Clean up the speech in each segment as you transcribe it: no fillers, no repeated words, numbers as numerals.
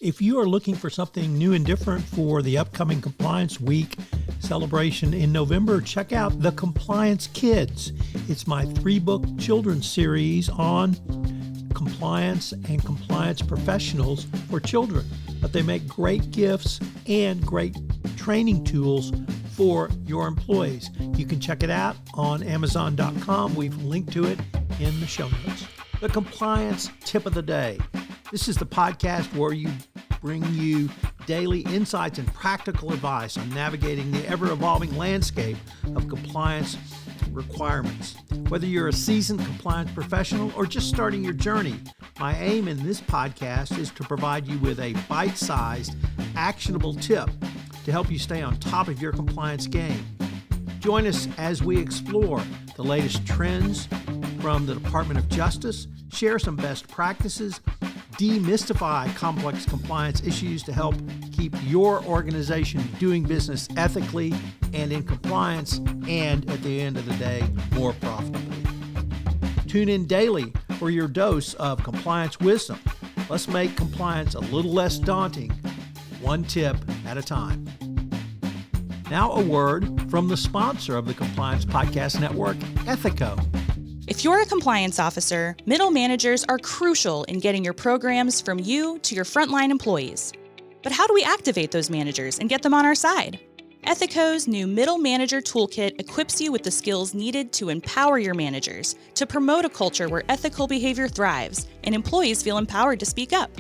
If you are looking for something new and different for the upcoming Compliance Week celebration in November, check out The Compliance Kids. It's my 3-book children's series on compliance and compliance professionals for children. But they make great gifts and great training tools for your employees. You can check it out on Amazon.com. We've linked to it in the show notes. The Compliance Tip of the Day. This is the podcast where we bring you daily insights and practical advice on navigating the ever-evolving landscape of compliance requirements. Whether you're a seasoned compliance professional or just starting your journey, my aim in this podcast is to provide you with a bite-sized, actionable tip to help you stay on top of your compliance game. Join us as we explore the latest trends from the Department of Justice, share some best practices, demystify complex compliance issues to help keep your organization doing business ethically and in compliance, and at the end of the day, more profitably. Tune in daily for your dose of compliance wisdom. Let's make compliance a little less daunting, one tip at a time. Now a word from the sponsor of the Compliance Podcast Network, Ethico. If you're a compliance officer, middle managers are crucial in getting your programs from you to your frontline employees. But how do we activate those managers and get them on our side? Ethico's new Middle Manager Toolkit equips you with the skills needed to empower your managers, to promote a culture where ethical behavior thrives and employees feel empowered to speak up.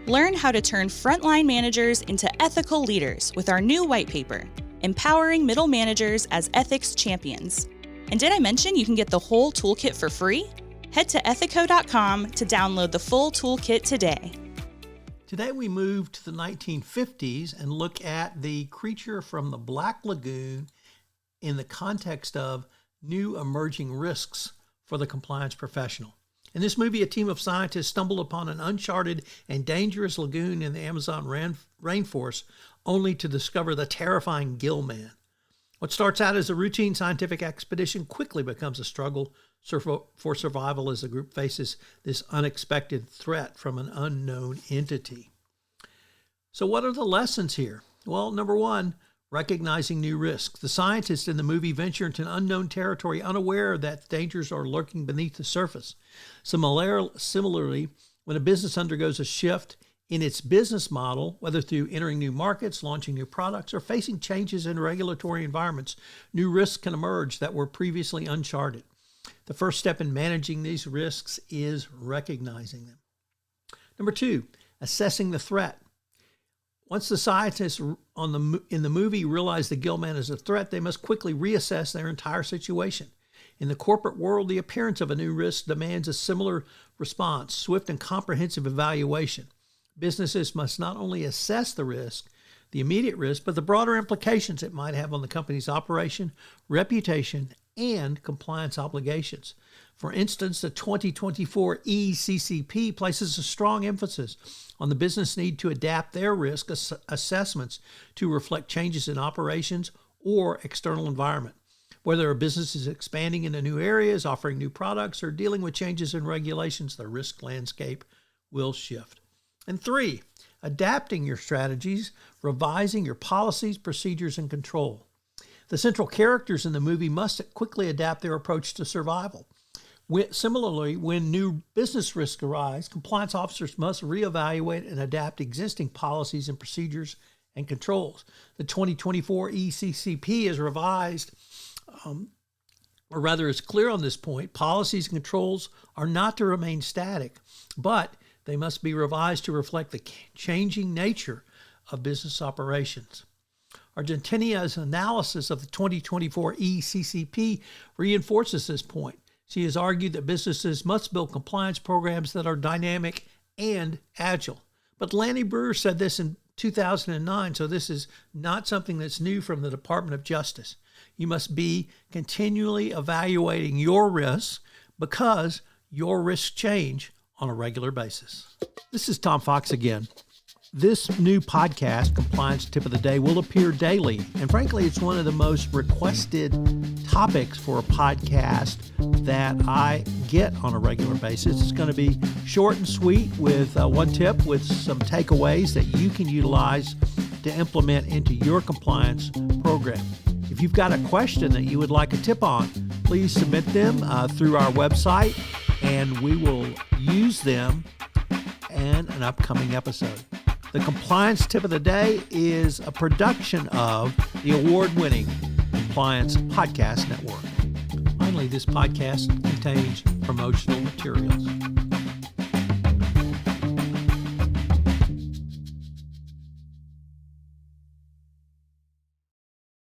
Learn how to turn frontline managers into ethical leaders with our new white paper, Empowering Middle Managers as Ethics Champions. And did I mention you can get the whole toolkit for free? Head to ethico.com to download the full toolkit today. Today we move to the 1950s and look at the creature from the Black Lagoon in the context of new emerging risks for the compliance professional. In this movie, a team of scientists stumble upon an uncharted and dangerous lagoon in the Amazon rainforest, only to discover the terrifying gill man. What starts out as a routine scientific expedition quickly becomes a struggle for survival as the group faces this unexpected threat from an unknown entity. So what are the lessons here? Well, number one, recognizing new risks. The scientists in the movie venture into an unknown territory, unaware that dangers are lurking beneath the surface. Similarly, when a business undergoes a shift in its business model, whether through entering new markets, launching new products, or facing changes in regulatory environments, new risks can emerge that were previously uncharted. The first step in managing these risks is recognizing them. Number two, assessing the threat. Once the scientists in the movie realize the gill man is a threat, they must quickly reassess their entire situation. In the corporate world, the appearance of a new risk demands a similar response, swift and comprehensive evaluation. Businesses must not only assess the risk, the immediate risk, but the broader implications it might have on the company's operation, reputation, and compliance obligations. For instance, the 2024 ECCP places a strong emphasis on the business need to adapt their risk assessments to reflect changes in operations or external environment. Whether a business is expanding into new areas, offering new products, or dealing with changes in regulations, the risk landscape will shift. And three, adapting your strategies, revising your policies, procedures, and control. The central characters in the movie must quickly adapt their approach to survival. Similarly, when new business risks arise, compliance officers must reevaluate and adapt existing policies and procedures and controls. The 2024 ECCP is revised, or rather is clear on this point. Policies and controls are not to remain static, but they must be revised to reflect the changing nature of business operations. Argentinia's analysis of the 2024 ECCP reinforces this point. She has argued that businesses must build compliance programs that are dynamic and agile. But Lanny Brewer said this in 2009, so this is not something that's new from the Department of Justice. You must be continually evaluating your risks because your risks change on a regular basis. This is Tom Fox again. This new podcast, Compliance Tip of the Day, will appear daily. And frankly, it's one of the most requested topics for a podcast that I get on a regular basis. It's going to be short and sweet with one tip with some takeaways that you can utilize to implement into your compliance program. If you've got a question that you would like a tip on, please submit them through our website, and we will use them in an upcoming episode. The Compliance Tip of the Day is a production of the award-winning Compliance Podcast Network. Finally, this podcast contains promotional materials.